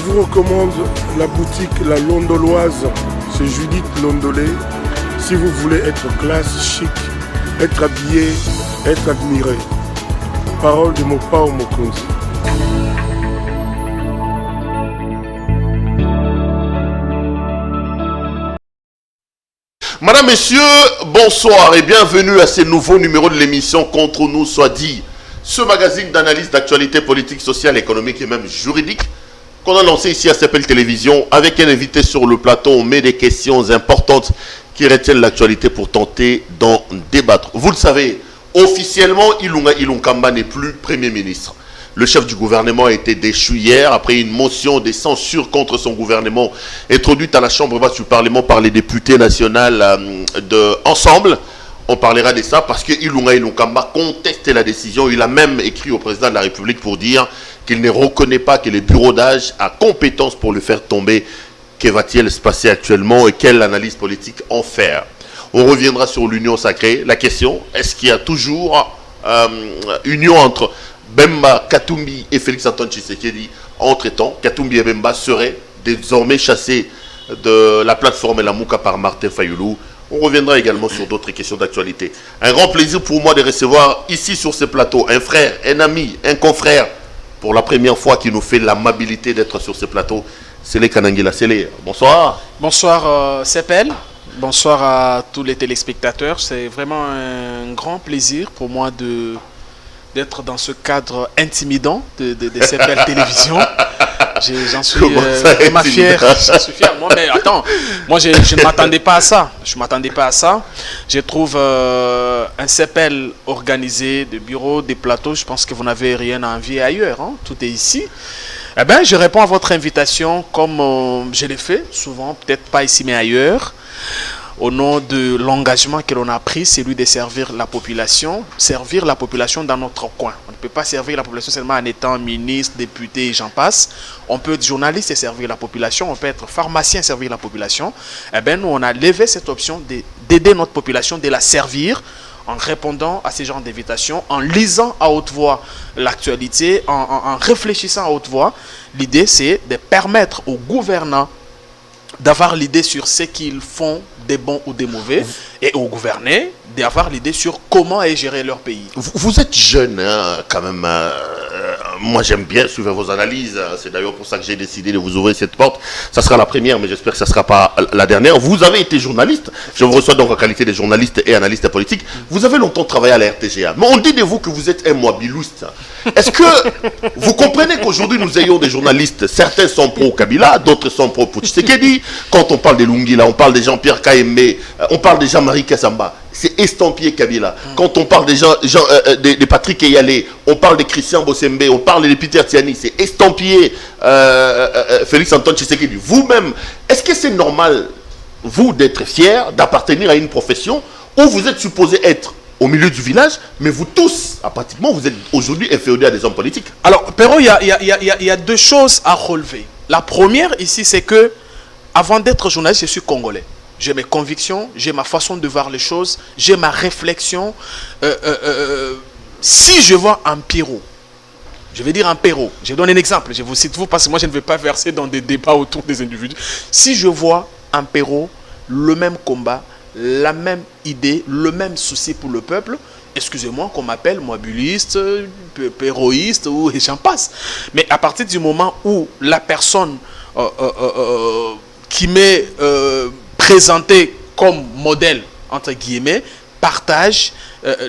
vous recommande la boutique La Londoloise. C'est Judith Londolé. Si vous voulez être classe, chic, être habillé, être admiré. Parole de Mopao Mokonzi. Madame, Messieurs, bonsoir et bienvenue à ce nouveau numéro de l'émission Contre nous soit dit. Ce magazine d'analyse d'actualité politique, sociale, économique et même juridique qu'on a lancé ici à CPL Télévision avec un invité sur le plateau. On met des questions importantes qui retiennent l'actualité pour tenter d'en débattre. Vous le savez, officiellement, Ilunga Ilunkamba n'est plus Premier ministre. Le chef du gouvernement a été déchu hier après une motion de censure contre son gouvernement introduite à la Chambre basse du Parlement par les députés nationaux de Ensemble. On parlera de ça parce que Ilunga Ilunkamba conteste la décision. Il a même écrit au président de la République pour dire qu'il ne reconnaît pas que le bureau d'âge a compétence pour le faire tomber. Que va-t-il se passer actuellement et quelle analyse politique en faire? On reviendra sur l'union sacrée. La question, est-ce qu'il y a toujours union entre Bemba, Katumbi et Félix-Antoine Tshisekedi? Entre-temps, Katumbi et Bemba seraient désormais chassés de la plateforme Elamuka par Martin Fayoulou. On reviendra également sur d'autres questions d'actualité. Un grand plaisir pour moi de recevoir ici sur ce plateau un frère, un ami, un confrère, pour la première fois qui nous fait l'amabilité d'être sur ce plateau. Sélé Kanangila. Sélé, bonsoir. Bonsoir CPL, bonsoir à tous les téléspectateurs. C'est vraiment un grand plaisir pour moi d'être dans ce cadre intimidant de CPL Télévision. J'en suis vraiment fier. J'en suis fier. Moi, mais attends, moi je ne m'attendais pas à ça. Je trouve un CPL organisé de bureaux, des plateaux. Je pense que vous n'avez rien à envier ailleurs. Hein. Tout est ici. Eh bien, je réponds à votre invitation comme je l'ai fait, souvent, peut-être pas ici mais ailleurs, au nom de l'engagement que l'on a pris, celui de servir la population dans notre coin. On ne peut pas servir la population seulement en étant ministre, député et j'en passe. On peut être journaliste et servir la population, on peut être pharmacien et servir la population. Eh bien, nous, on a levé cette option d'aider notre population, de la servir, en répondant à ces genres d'invitations, en lisant à haute voix l'actualité, en réfléchissant à haute voix. L'idée, c'est de permettre aux gouvernants d'avoir l'idée sur ce qu'ils font des bons ou des mauvais, et aux gouvernés d'avoir l'idée sur comment est gérer leur pays. Vous êtes jeune, hein, quand même. Moi, j'aime bien suivre vos analyses. C'est d'ailleurs pour ça que j'ai décidé de vous ouvrir cette porte. Ça sera la première, mais j'espère que ça ne sera pas la dernière. Vous avez été journaliste. Je vous reçois donc en qualité de journaliste et analyste politique. Vous avez longtemps travaillé à la RTGA. Mais on dit de vous que vous êtes un mobiliste. Est-ce que vous comprenez qu'aujourd'hui, nous ayons des journalistes, certains sont pro-Kabila, d'autres sont pro-Tshisekedi. Quand on parle de Lungila, on parle de Jean-Pierre Kaemé, on parle de Jean-Marie Kassamba. C'est estampillé Kabila. Quand on parle de Patrick Eyalé, on parle de Christian Bossembe, on parle de Peter Tiani, c'est estampillé Félix-Antoine Tshisekedi. Vous-même, est-ce que c'est normal, vous, d'être fier, d'appartenir à une profession où vous êtes supposé être au milieu du village, mais vous tous, pratiquement, vous êtes aujourd'hui inféodés à des hommes politiques? Alors, Perrault, il y a deux choses à relever. La première ici, c'est que, avant d'être journaliste, je suis congolais. J'ai mes convictions, j'ai ma façon de voir les choses, j'ai ma réflexion. Si je vois un Pierrot, je vais dire un Perrault, je donne un exemple, je vous cite vous parce que moi je ne vais pas verser dans des débats autour des individus. Si je vois un Perrault, le même combat, la même idée, le même souci pour le peuple, excusez-moi qu'on m'appelle mobiliste, perroïste ou j'en passe. Mais à partir du moment où la personne qui m'est présentée comme modèle, entre guillemets, partage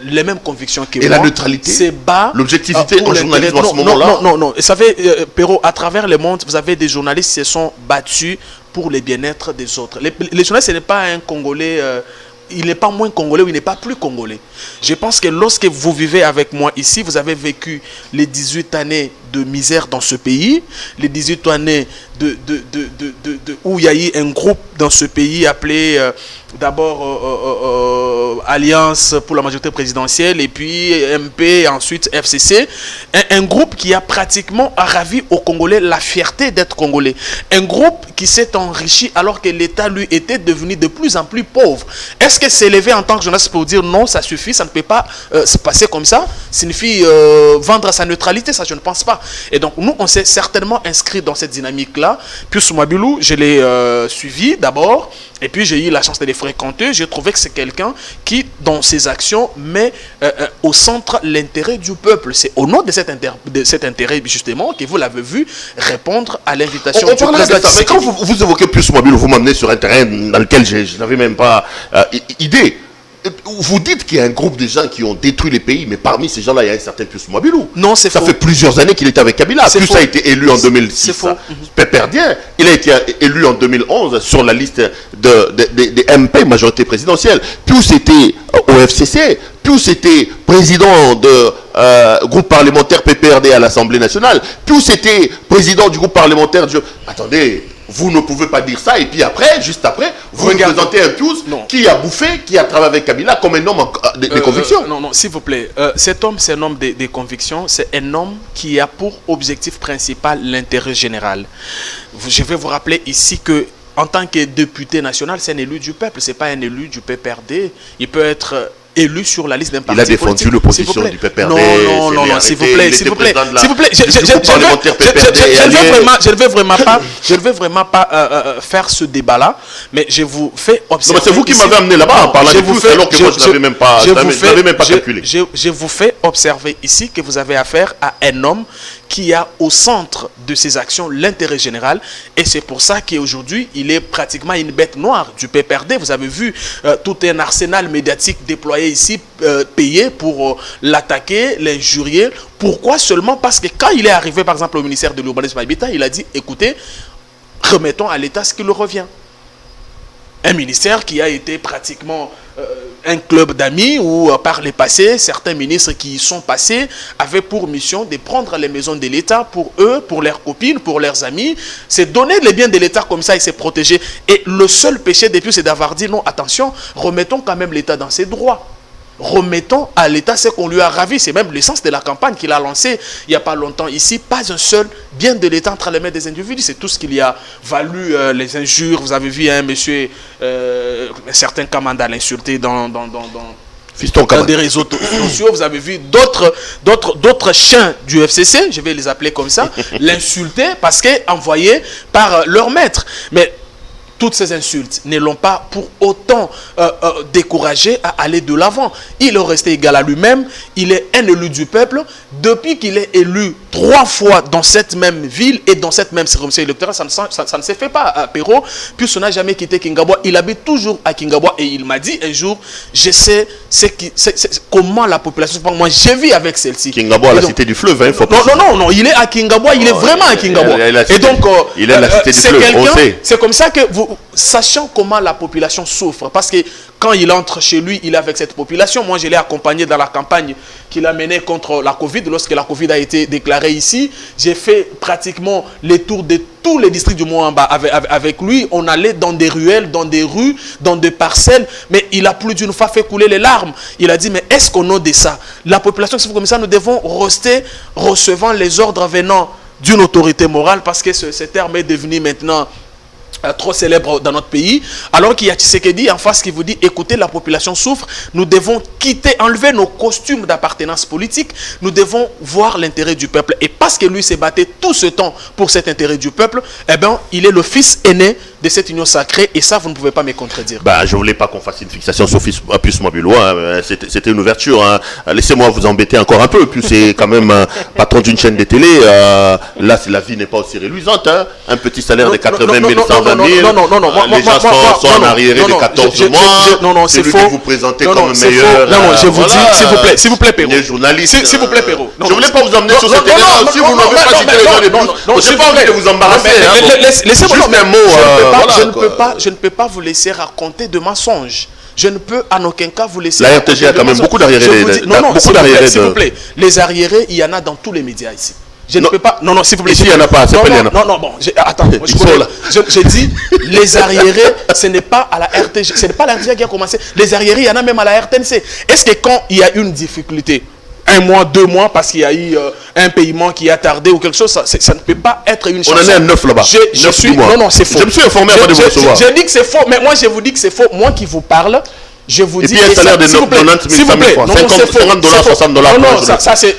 les mêmes convictions que moi. Et la neutralité, c'est bas. L'objectivité en journalisme à ce moment-là. Non. Vous savez, Perrault, à travers le monde, vous avez des journalistes qui se sont battus pour le bien-être des autres. Les journalistes, ce n'est pas un Congolais... il n'est pas moins congolais ou il n'est pas plus congolais. Je pense que lorsque vous vivez avec moi ici, vous avez vécu les 18 années de misère dans ce pays, les 18 années où il y a eu un groupe dans ce pays appelé d'abord Alliance pour la majorité présidentielle et puis MP et ensuite FCC. Un groupe qui a pratiquement ravi aux Congolais la fierté d'être Congolais. Un groupe qui s'est enrichi alors que l'État lui était devenu de plus en plus pauvre. Est-ce que s'élever en tant que journaliste pour dire non, ça suffit, ça ne peut pas se passer comme ça, signifie vendre sa neutralité? Ça, je ne pense pas. pas. Et donc, nous, on s'est certainement inscrit dans cette dynamique-là. Pius Mwabilou, je l'ai suivi d'abord, et puis j'ai eu la chance de les fréquenter. J'ai trouvé que c'est quelqu'un qui, dans ses actions, met au centre l'intérêt du peuple. C'est au nom de cet intérêt, justement, que vous l'avez vu répondre à l'invitation du président. Mais quand vous évoquez Pius Mwabilou, vous m'amenez sur un terrain dans lequel je n'avais même pas idée. Vous dites qu'il y a un groupe de gens qui ont détruit les pays, mais parmi ces gens-là, il y a un certain Pius Mwabilou. Non, c'est faux. Ça fait plusieurs années qu'il était avec Kabila. Pius a été élu en 2006. C'est faux. Péperdien, il a été élu en 2011 sur la liste des MP, majorité présidentielle. Pius était au FCC. Pius était président de groupe parlementaire PPRD à l'Assemblée nationale. Pius était président du groupe parlementaire du... Attendez, vous ne pouvez pas dire ça et puis après, juste après, vous nous présentez un Pius qui a bouffé, qui a travaillé avec Kabila comme un homme de conviction. Non, s'il vous plaît. Cet homme, c'est un homme des convictions. C'est un homme qui a pour objectif principal l'intérêt général. Je vais vous rappeler ici que en tant que député national, c'est un élu du peuple. C'est pas un élu du PPRD. Il peut être élu sur la liste d'un parti politique. Il a défendu l'opposition du PPRD. Non, s'il vous plaît. Je ne veux vraiment pas faire ce débat-là, mais je vous fais observer. C'est vous qui m'avez amené là-bas en parlant de Pius, alors que moi je n'avais même pas calculé. Je vous fais observer ici que vous avez affaire à un homme qui a au centre de ses actions l'intérêt général, et c'est pour ça qu'aujourd'hui il est pratiquement une bête noire du PPRD. Vous avez vu tout un arsenal médiatique déployé ici, payé pour l'attaquer, l'injurier. Pourquoi? Seulement parce que quand il est arrivé par exemple au ministère de l'Urbanisme et Habitat, il a dit écoutez, remettons à l'État ce qui lui revient. Un ministère qui a été pratiquement un club d'amis où par le passé, certains ministres qui y sont passés avaient pour mission de prendre les maisons de l'État pour eux, pour leurs copines, pour leurs amis. C'est donner les biens de l'État comme ça et se protéger. Et le seul péché des plus, c'est d'avoir dit non, attention, remettons quand même l'État dans ses droits. Remettons à l'État ce qu'on lui a ravi. C'est même l'essence de la campagne qu'il a lancée il n'y a pas longtemps ici. Pas un seul bien de l'État entre les mains des individus. C'est tout ce qu'il y a valu les injures. Vous avez vu un monsieur, un certain Kamanda l'insulter dans des réseaux sociaux. Vous avez vu d'autres chiens du FCC, je vais les appeler comme ça, l'insulter parce qu'envoyés par leur maître. Mais toutes ces insultes ne l'ont pas pour autant découragé à aller de l'avant. Il est resté égal à lui-même. Il est un élu du peuple. Depuis qu'il est élu 3 fois dans cette même ville et dans cette même circonscription électorale, ça ne se fait pas à Perrault. Puis on n'a jamais quitté Kingabwa. Il habite toujours à Kingabwa et il m'a dit un jour, je sais comment la population... Moi, je vis avec celle-ci. Kingabwa, la cité du fleuve. Hein, non, il est à Kingabwa. Il est vraiment à Kingabwa. Et donc, il est la cité du fleuve. C'est comme ça que sachant comment la population souffre, parce que quand il entre chez lui, il est avec cette population. Moi, je l'ai accompagné dans la campagne qu'il a menée contre la Covid. Lorsque la Covid a été déclarée ici, j'ai fait pratiquement les tours de tous les districts du Moamba avec lui. On allait dans des ruelles, dans des rues, dans des parcelles, mais il a plus d'une fois fait couler les larmes. Il a dit, mais est-ce qu'au nom de ça, la population, comme ça, nous devons rester recevant les ordres venant d'une autorité morale, parce que ce terme est devenu maintenant trop célèbre dans notre pays, alors qu'il y a Tshisekedi en face qui vous dit écoutez, la population souffre, nous devons enlever nos costumes d'appartenance politique, nous devons voir l'intérêt du peuple. Et parce que lui s'est battu tout ce temps pour cet intérêt du peuple, eh bien, il est le fils aîné de cette union sacrée, et ça, vous ne pouvez pas me contredire. Je ne voulais pas qu'on fasse une fixation sur Pius Mwabilou, hein. C'était une ouverture. Hein. Laissez-moi vous embêter encore un peu. Puis c'est quand même patron d'une chaîne de télé. Là, la vie n'est pas aussi reluisante. Hein. Un petit salaire de 80 000, 120 000. Les gens sont en arriéré de 14 mois. C'est faux. Vous présentez comme meilleur. Non, je vous dis, s'il vous plaît, Perrault. Les journalistes. S'il vous plaît, Perrault. Je ne voulais pas vous emmener sur cette terrain. Si vous n'avez pas cité les gens les plus, je n'ai pas envie de vous embarrasser. Laissez-moi juste un mot. Je ne peux pas vous laisser raconter de mensonges. Je ne peux en aucun cas vous laisser... La RTG a quand même beaucoup d'arriérés. Non, s'il vous plaît. Les arriérés, il y en a dans tous les médias ici. Je ne peux pas... Non, s'il vous plaît. Ici, il n'y en a pas. Non, attends. Je dis, les arriérés, ce n'est pas à la RTG. Ce n'est pas la RTG qui a commencé. Les arriérés, il y en a même à la RTNC. Est-ce que quand il y a une difficulté, 1 mois, 2 mois, parce qu'il y a eu un paiement qui a tardé ou quelque chose, ça ne peut pas être une chanson. On en est à 9 là-bas. Non, c'est faux. Je me suis informé avant de vous recevoir. Je dis que c'est faux, mais moi je vous dis que c'est faux. Moi qui vous parle, Je vous et dis... puis un salaire de 90 000, 100 000 francs, 50 $, 60 $. Non, ça c'est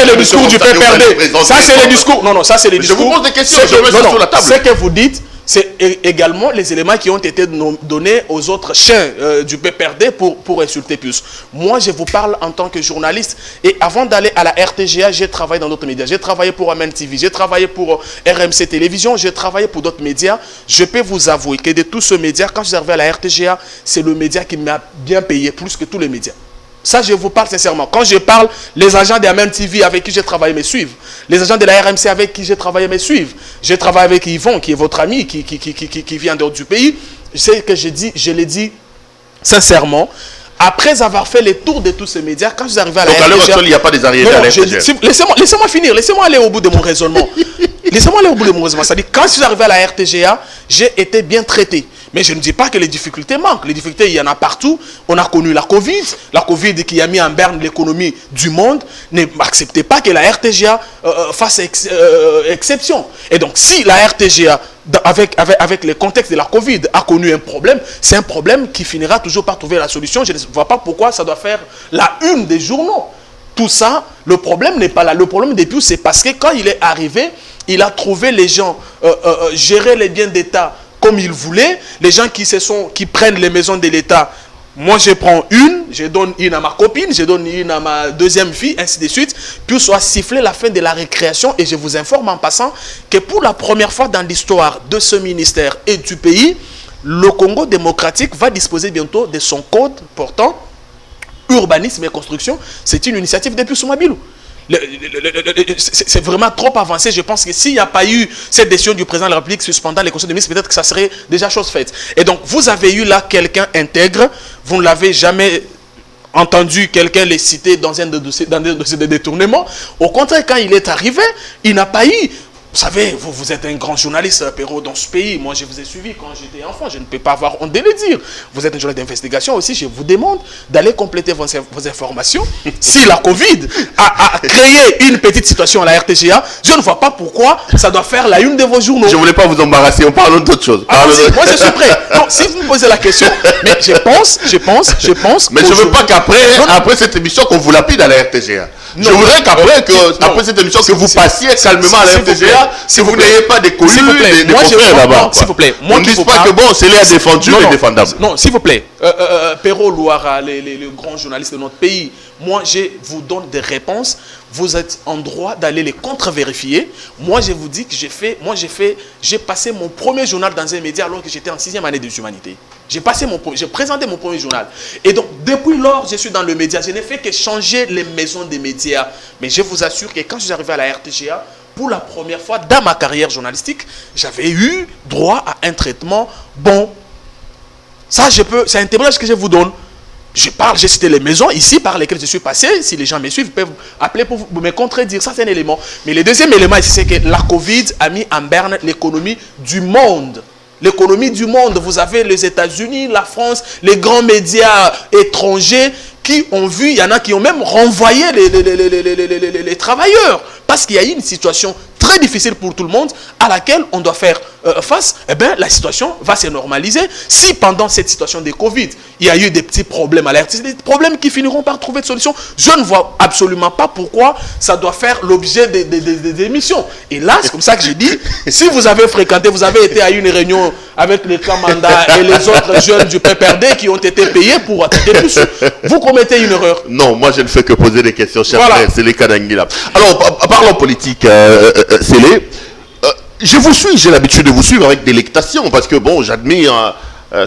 le discours du PPRD. Ça c'est le discours... Non, ça c'est le discours... Je vous pose des questions, je mets ça sur la table. Ce que vous dites, c'est également les éléments qui ont été donnés aux autres chiens du PPRD pour insulter plus. Moi, je vous parle en tant que journaliste. Et avant d'aller à la RTGA, j'ai travaillé dans d'autres médias. J'ai travaillé pour Amen TV, j'ai travaillé pour RMC Télévision, j'ai travaillé pour d'autres médias. Je peux vous avouer que de tous ces médias, quand je suis arrivé à la RTGA, c'est le média qui m'a bien payé plus que tous les médias. Ça, je vous parle sincèrement. Quand je parle, les agents de Amen TV avec qui j'ai travaillé me suivent. Les agents de la RMC avec qui j'ai travaillé me suivent. J'ai travaillé avec Yvon, qui est votre ami, qui vient dehors du pays. C'est que je l'ai dit sincèrement. Après avoir fait le tour de tous ces médias, quand je suis arrivé à la RTGA... Donc à l'heure actuelle, il n'y a pas des arriérés à la RTGA. Laissez-moi finir, laissez-moi aller au bout de mon raisonnement. Laissez-moi aller au bout de mon raisonnement. C'est-à-dire, quand je suis arrivé à la RTGA, j'ai été bien traité. Mais je ne dis pas que les difficultés manquent. Les difficultés, il y en a partout. On a connu la Covid. La Covid qui a mis en berne l'économie du monde. N'acceptez pas que la RTGA fasse exception. Et donc, si la RTGA, avec le contexte de la Covid, a connu un problème, c'est un problème qui finira toujours par trouver la solution. Je ne vois pas pourquoi ça doit faire la une des journaux. Tout ça, le problème n'est pas là. Le problème des plus, c'est parce que quand il est arrivé, il a trouvé les gens gérer les biens d'État comme il voulait. Les gens qui prennent les maisons de l'État, moi je prends une, je donne une à ma copine, je donne une à ma deuxième fille, ainsi de suite. Puis soit siffler la fin de la récréation. Et je vous informe en passant que pour la première fois dans l'histoire de ce ministère et du pays, le Congo démocratique va disposer bientôt de son code portant urbanisme et construction. C'est une initiative depuis Soumabilou. C'est vraiment trop avancé. Je pense que s'il n'y a pas eu cette décision du président de la République suspendant les conseils de ministres, peut-être que ça serait déjà chose faite. Et donc, vous avez eu là quelqu'un intègre. Vous ne l'avez jamais entendu quelqu'un les citer dans un dossier de détournement. Au contraire, quand il est arrivé, il n'a pas eu... Vous savez, vous êtes un grand journaliste, Perrault, dans ce pays. Moi, je vous ai suivi quand j'étais enfant. Je ne peux pas avoir honte de le dire. Vous êtes un journaliste d'investigation aussi. Je vous demande d'aller compléter vos informations. Si la Covid a créé une petite situation à la RTGA, je ne vois pas pourquoi ça doit faire la une de vos journaux. Je ne voulais pas vous embarrasser. On parle d'autre chose. Moi, je suis prêt. Non, si vous me posez la question, mais je pense. Mais je ne veux pas qu'après cette émission, qu'on vous lapide à la RTGA. Je voudrais qu'après cette émission, que vous passiez calmement à la RTGA. Si vous n'ayez pas des collus, des confrères là-bas. S'il vous plaît. On ne dit pas que bon, c'est les défendu et défendable. Non, s'il vous plaît. Perrault, Louara, les grands journalistes de notre pays, moi, je vous donne des réponses. Vous êtes en droit d'aller les contre-vérifier. Moi, je vous dis que j'ai passé mon premier journal dans un média alors que j'étais en 6e année des humanités. J'ai présenté mon premier journal. Et donc, depuis lors, je suis dans le média. Je n'ai fait que changer les maisons des médias. Mais je vous assure que quand je suis arrivé à la RTGA, pour la première fois dans ma carrière journalistique, j'avais eu droit à un traitement bon. Ça, c'est un témoignage que je vous donne. J'ai cité les maisons ici par lesquelles je suis passé. Si les gens me suivent, ils peuvent appeler pour me contredire. Ça, c'est un élément. Mais le deuxième élément ici, c'est que la Covid a mis en berne l'économie du monde. L'économie du monde. Vous avez les États-Unis, la France, les grands médias étrangers qui ont vu, il y en a qui ont même renvoyé les travailleurs. Parce qu'il y a eu une situation très difficile pour tout le monde à laquelle on doit faire face. Eh bien, la situation va se normaliser. Si pendant cette situation de Covid, il y a eu des petits problèmes à l'air, c'est des problèmes qui finiront par trouver de solution. Je ne vois absolument pas pourquoi ça doit faire l'objet des émissions. Et là, c'est comme ça que j'ai dit, si vous avez fréquenté, vous avez été à une réunion avec les clans mandats et les autres jeunes du PPRD qui ont été payés pour attaquer plus, vous commettez une erreur. Non, moi je ne fais que poser des questions, cher frère, c'est les cas d'Anguilla. Alors, parlons politique, Célé. Je vous suis, j'ai l'habitude de vous suivre avec délectation, parce que bon, j'admire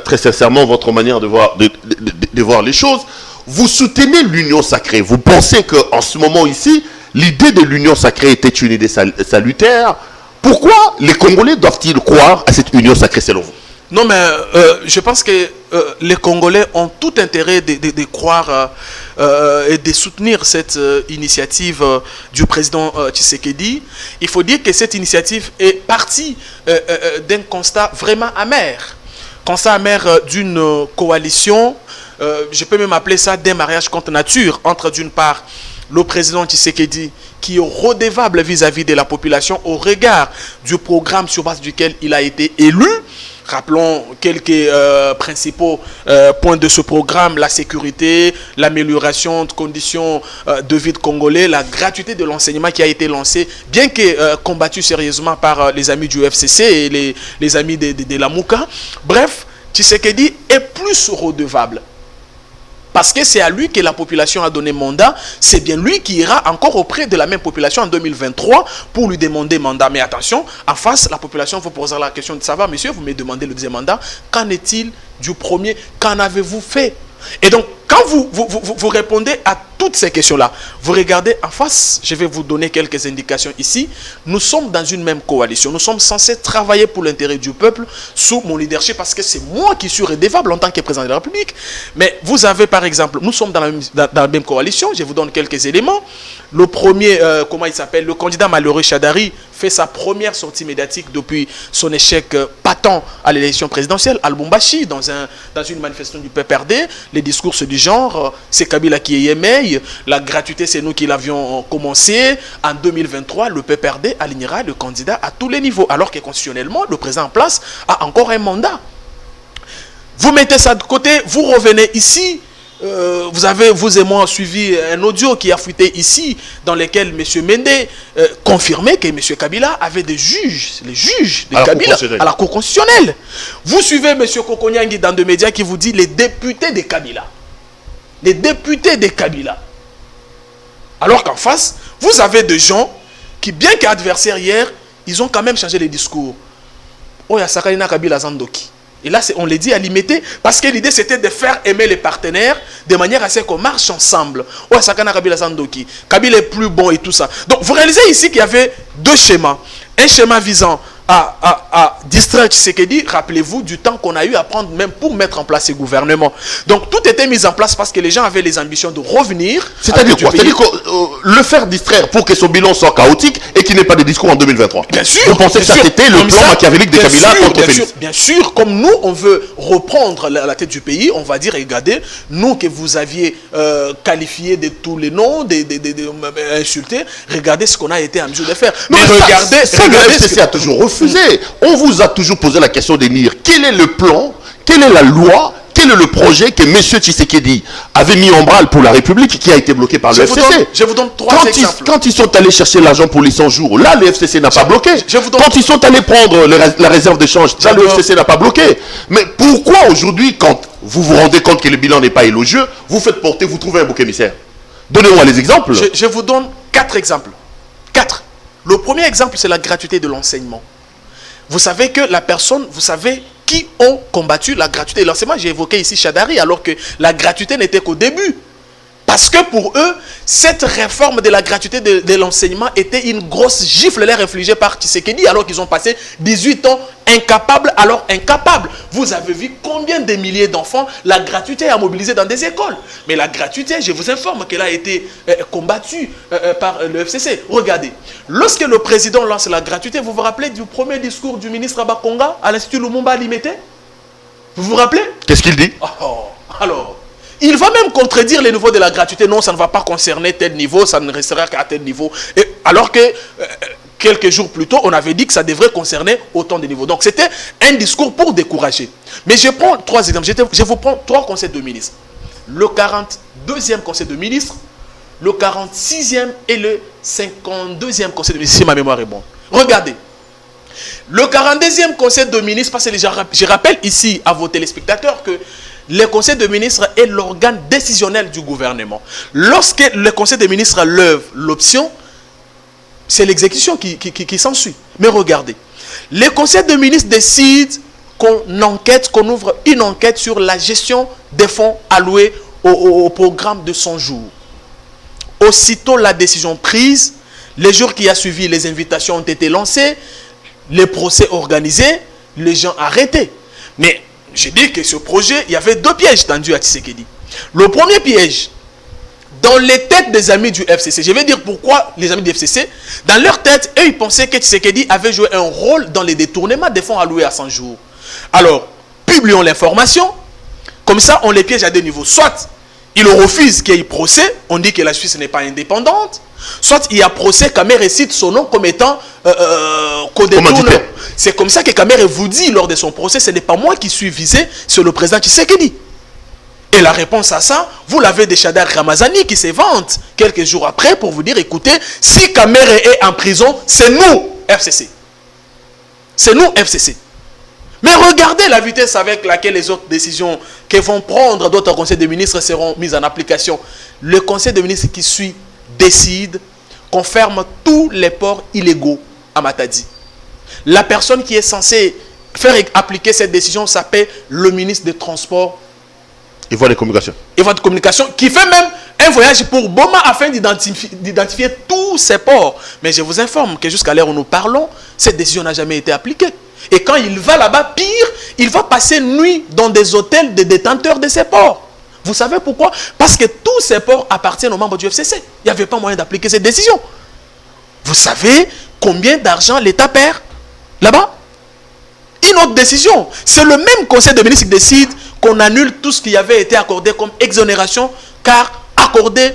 très sincèrement votre manière de voir les choses. Vous soutenez l'union sacrée. Vous pensez qu'en ce moment ici, l'idée de l'union sacrée était une idée salutaire. Pourquoi les Congolais doivent-ils croire à cette union sacrée selon vous? Non, mais je pense que les Congolais ont tout intérêt de croire et de soutenir cette initiative du président Tshisekedi. Il faut dire que cette initiative est partie d'un constat vraiment amer. Constat amer d'une coalition, je peux même appeler ça d'un mariage contre nature, entre d'une part le président Tshisekedi, qui est redevable vis-à-vis de la population au regard du programme sur base duquel il a été élu, Rappelons quelques principaux points de ce programme: la sécurité, l'amélioration de conditions de vie de Congolais, la gratuité de l'enseignement qui a été lancé, bien que combattu sérieusement par les amis du FCC et les amis de la Mouka. Bref, Tshisekedi est plus redevable. Parce que c'est à lui que la population a donné mandat. C'est bien lui qui ira encore auprès de la même population en 2023 pour lui demander mandat. Mais attention, en face, la population vous posera la question de savoir: monsieur, vous me demandez le deuxième mandat, qu'en est-il du premier? Qu'en avez-vous fait? Et donc, quand vous répondez à toutes ces questions-là, vous regardez en face, je vais vous donner quelques indications ici. Nous sommes dans une même coalition. Nous sommes censés travailler pour l'intérêt du peuple sous mon leadership, parce que c'est moi qui suis redevable en tant que président de la République. Mais vous avez, par exemple, nous sommes dans la même coalition. Je vous donne quelques éléments. Le premier, comment il s'appelle? Le candidat malheureux Chadari fait sa première sortie médiatique depuis son échec patent à l'élection présidentielle à Lubumbashi, dans une manifestation du PPRD. Les discours du genre: c'est Kabila qui est émeille, la gratuité c'est nous qui l'avions commencé. En 2023, le PPRD alignera le candidat à tous les niveaux, alors que constitutionnellement, le président en place a encore un mandat. Vous mettez ça de côté, vous revenez ici. Vous avez, vous et moi, suivi un audio qui a fuité ici, dans lequel M. Mende confirmait que M. Kabila avait des juges, les juges de Kabila à la Cour constitutionnelle. Vous suivez M. Kokonyangui dans des médias qui vous dit les députés de Kabila. Les députés de Kabila. Alors qu'en face, vous avez des gens qui, bien qu'adversaires hier, ils ont quand même changé les discours. Oh, il y a Sakalina Kabila Zandoki. Et là, on les dit à limiter, parce que l'idée c'était de faire aimer les partenaires de manière à ce qu'on marche ensemble. Ouais, Sakana Kabila Sandoki, Kabila est plus bon et tout ça. Donc vous réalisez ici qu'il y avait deux schémas. Un schéma visant à distraire Tshisekedi, rappelez-vous du temps qu'on a eu à prendre même pour mettre en place ce gouvernement. Donc tout était mis en place parce que les gens avaient les ambitions de revenir. C'est-à-dire quoi? C'est-à-dire le faire distraire pour que son bilan soit chaotique et qu'il n'ait pas de discours en 2023. Bien sûr. Vous pensez que ça c'était le plan machiavélique de Kabila contre Félix? Bien sûr, comme nous on veut reprendre la tête du pays, on va dire: regardez, nous que vous aviez qualifié de tous les noms, insultés, regardez ce qu'on a été en mesure de faire. Mais regardez, le FCC a toujours refusé. On vous a toujours posé la question de dire quel est le plan, quelle est la loi, quel est le projet que M. Tshisekedi avait mis en branle pour la République qui a été bloqué par le FCC. Je vous donne trois exemples. Quand ils sont allés chercher l'argent pour les 100 jours, là le FCC n'a pas bloqué. Quand ils sont allés prendre la réserve d'échange, là le FCC n'a pas bloqué. Mais pourquoi aujourd'hui, quand vous vous rendez compte que le bilan n'est pas élogieux, vous faites porter, vous trouvez un bouc émissaire? Donnez-moi les exemples. Je vous donne 4 exemples. 4. Le premier exemple, c'est la gratuité de l'enseignement. Vous savez que la personne, vous savez qui ont combattu la gratuité de l'enseignement. J'ai évoqué ici Chadari, alors que la gratuité n'était qu'au début. Parce que pour eux, cette réforme de la gratuité de l'enseignement était une grosse gifle leur infligée par Tshisekedi, alors qu'ils ont passé 18 ans incapables, alors incapables. Vous avez vu combien de milliers d'enfants la gratuité a mobilisé dans des écoles. Mais la gratuité, je vous informe qu'elle a été combattue par le FCC. Regardez, lorsque le président lance la gratuité, vous vous rappelez du premier discours du ministre Abakonga à l'Institut Lumumba Limité? Vous vous rappelez? Qu'est-ce qu'il dit? Alors, il va même contredire les niveaux de la gratuité. Non, ça ne va pas concerner tel niveau, ça ne restera qu'à tel niveau. Et alors que quelques jours plus tôt, on avait dit que ça devrait concerner autant de niveaux. Donc c'était un discours pour décourager. Mais je prends 3 exemples. Je vous prends 3 conseils de ministres. Le 42e conseil de ministres, le 46e et le 52e conseil de ministres, si ma mémoire est bonne. Regardez. Le 42e conseil de ministres, parce que je rappelle ici à vos téléspectateurs que le conseil de ministres est l'organe décisionnel du gouvernement. Lorsque le conseil des ministres lève l'option, c'est l'exécution qui s'ensuit. Mais regardez, le conseil de ministres décide qu'on ouvre une enquête sur la gestion des fonds alloués au programme de 100 jours. Aussitôt la décision prise, les jours qui a suivi, les invitations ont été lancées, les procès organisés, les gens arrêtés. Mais j'ai dit que ce projet, il y avait 2 pièges tendus à Tshisekedi. Le premier piège, dans les têtes des amis du FCC, je vais dire pourquoi les amis du FCC, dans leur tête, eux, ils pensaient que Tshisekedi avait joué un rôle dans les détournements des fonds alloués à 100 jours. Alors, publions l'information, comme ça, on les piège à 2 niveaux. Soit, il refuse qu'il y ait procès, on dit que la justice n'est pas indépendante. Soit il y a procès, Kamere cite son nom comme étant co-détourneur. C'est comme ça que Kamere vous dit lors de son procès, ce n'est pas moi qui suis visé, c'est le président Tshisekedi. Et la réponse à ça, vous l'avez de Shadar Ramazani qui se vante quelques jours après pour vous dire, écoutez, si Kamere est en prison, c'est nous, FCC. C'est nous, FCC. Mais regardez la vitesse avec laquelle les autres décisions que vont prendre d'autres conseils de ministres seront mises en application. Le conseil de ministres qui suit décide qu'on ferme tous les ports illégaux à Matadi. La personne qui est censée faire appliquer cette décision s'appelle le ministre des Transports et voies de communication. Et voies de communication, qui fait même un voyage pour Boma afin d'identifier tous ces ports. Mais je vous informe que jusqu'à l'heure où nous parlons, cette décision n'a jamais été appliquée. Et quand il va là-bas, pire, il va passer nuit dans des hôtels de détenteurs de ces ports. Vous savez pourquoi? Parce que tous ces ports appartiennent aux membres du FCC. Il n'y avait pas moyen d'appliquer cette décision. Vous savez combien d'argent l'État perd là-bas? Une autre décision. C'est le même conseil de ministres qui décide qu'on annule tout ce qui avait été accordé comme exonération, car accordé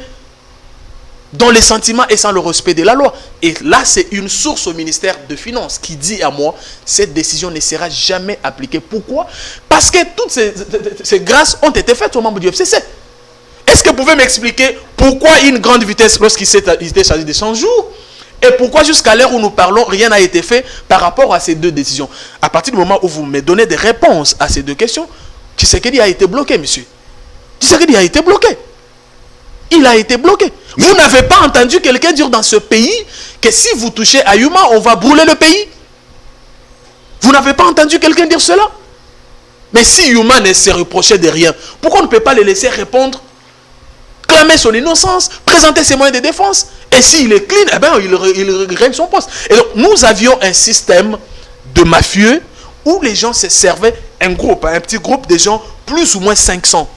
dans les sentiments et sans le respect de la loi. Et là, c'est une source au ministère de Finances qui dit à moi, cette décision ne sera jamais appliquée. Pourquoi? Parce que toutes ces grâces ont été faites aux membres du FCC. Est-ce que vous pouvez m'expliquer pourquoi une grande vitesse lorsqu'il était chargé de 100 jours et pourquoi jusqu'à l'heure où nous parlons, rien n'a été fait par rapport à ces deux décisions? À partir du moment où vous me donnez des réponses à ces deux questions, Tshisekedi a été bloqué, monsieur. Tshisekedi a été bloqué. Il a été bloqué. Vous n'avez pas entendu quelqu'un dire dans ce pays que si vous touchez à Yuma, on va brûler le pays? Vous n'avez pas entendu quelqu'un dire cela? Mais si Yuma ne se reprochait de rien, pourquoi on ne peut pas le laisser répondre, clamer son innocence, présenter ses moyens de défense? Et s'il est clean, eh ben, il règne son poste. Et donc, nous avions un système de mafieux où les gens se servaient, un petit groupe de gens, plus ou moins 500,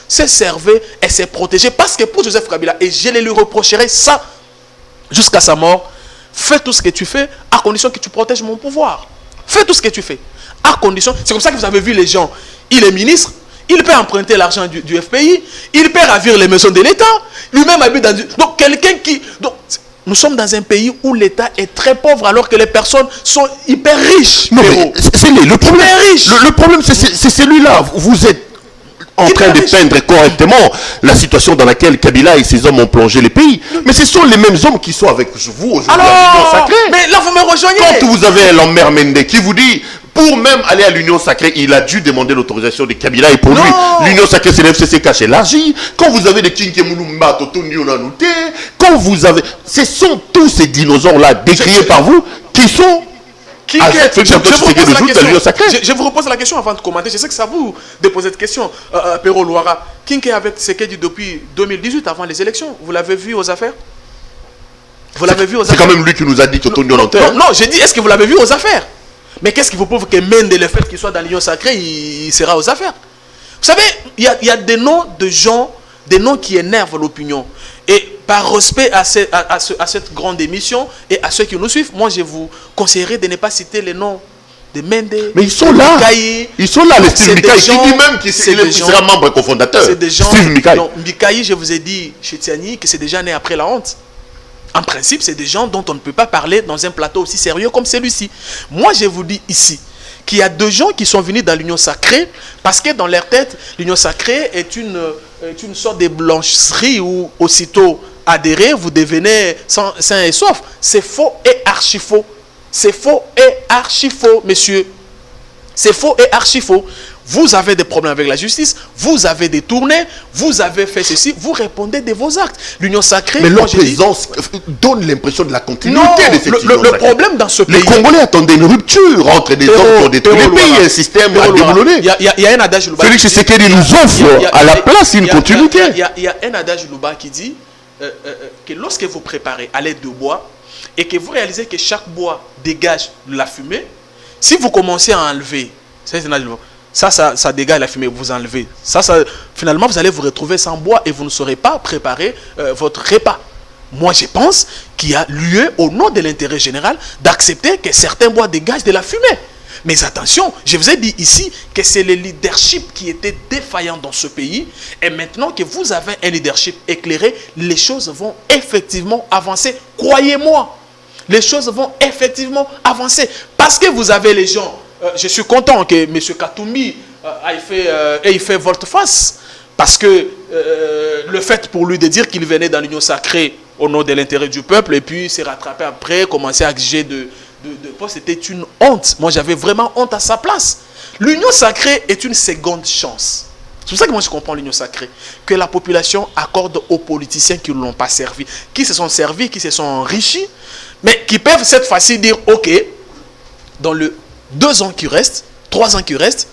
se servaient et se protégeaient. Parce que pour Joseph Kabila, et je lui reprocherai ça jusqu'à sa mort, fais tout ce que tu fais à condition que tu protèges mon pouvoir. Fais tout ce que tu fais à condition. C'est comme ça que vous avez vu les gens. Il est ministre, il peut emprunter l'argent du FPI, il peut ravir les maisons de l'État, lui-même habite dans... Donc quelqu'un qui... Donc, nous sommes dans un pays où l'État est très pauvre alors que les personnes sont hyper riches. Non, mais c'est le problème. Le problème, c'est celui-là. Vous êtes en train de peindre correctement la situation dans laquelle Kabila et ses hommes ont plongé le pays. Mais ce sont les mêmes hommes qui sont avec vous aujourd'hui à l'Union Sacrée. Mais là, vous me rejoignez. Quand vous avez un Lambert Mende qui vous dit, pour même aller à l'Union Sacrée, il a dû demander l'autorisation de Kabila. Et pour lui, l'Union Sacrée, c'est le FCC caché élargi. Quand vous avez des Kinkemulumba, Totondi, on a noté. Quand vous avez... Ce sont tous ces dinosaures-là décriés par vous qui sont... Je vous repose la question avant de commenter. Je sais que ça vous de poser cette question, Pero Louara. Kinke avec ce qu'il dit depuis 2018, avant les élections. Vous l'avez vu aux affaires? Vous l'avez vu aux affaires? C'est quand même lui qui nous a dit Totondi, on a noté. Non, j'ai dit, est-ce que vous l'avez vu aux affaires? Mais qu'est-ce qui vous prouve que Mende, le fait qu'il soit dans l'Union Sacrée, il sera aux affaires? Vous savez, il y a des noms de gens, des noms qui énervent l'opinion. Et par respect à cette grande émission et à ceux qui nous suivent, moi je vous conseillerais de ne pas citer les noms de Mende. Mais ils sont là. Ils sont là, les Steve Mikaï. Qui dit même qu'il sera membre et cofondateur. C'est des gens. Steve Mikaï. Mikaï, je vous ai dit chez Tiani que c'est déjà né après la honte. En principe, c'est des gens dont on ne peut pas parler dans un plateau aussi sérieux comme celui-ci. Moi, je vous dis ici qu'il y a deux gens qui sont venus dans l'Union Sacrée parce que dans leur tête, l'Union Sacrée est une sorte de blancherie où aussitôt adhéré, vous devenez sain et sauf. C'est faux et archi faux. C'est faux et archi faux, messieurs. C'est faux et archi faux. Vous avez des problèmes avec la justice, vous avez détourné, vous avez fait ceci, vous répondez de vos actes. L'Union Sacrée... Mais leur présence donne l'impression de la continuité de cette Union Sacrée. Le problème dans ce pays... Les Congolais attendaient une rupture entre des hommes qui ont détruit le pays et un système à déboulonner. Il y a un adage Louba... Félix Tshisekedi nous offre à la place une continuité. Il y a un adage Louba qui dit que lorsque vous préparez à l'aide de bois et que vous réalisez que chaque bois dégage de la fumée, si vous commencez à enlever... Ça dégage la fumée, vous enlevez. Finalement, vous allez vous retrouver sans bois et vous ne saurez pas préparer votre repas. Moi, je pense qu'il y a lieu, au nom de l'intérêt général, d'accepter que certains bois dégagent de la fumée. Mais attention, je vous ai dit ici que c'est le leadership qui était défaillant dans ce pays. Et maintenant que vous avez un leadership éclairé, les choses vont effectivement avancer. Croyez-moi, les choses vont effectivement avancer. Parce que vous avez les gens. Je suis content que M. Katoumi ait fait volte-face. Parce que le fait pour lui de dire qu'il venait dans l'union sacrée au nom de l'intérêt du peuple et puis s'est rattrapé après, commencer à exiger de poste, c'était une honte. Moi, j'avais vraiment honte à sa place. L'union sacrée est une seconde chance. C'est pour ça que moi, je comprends l'union sacrée. Que la population accorde aux politiciens qui ne l'ont pas servi, qui se sont servis, qui se sont enrichis, mais qui peuvent cette fois-ci dire, ok, dans les 2 ans qui restent, 3 ans qui restent,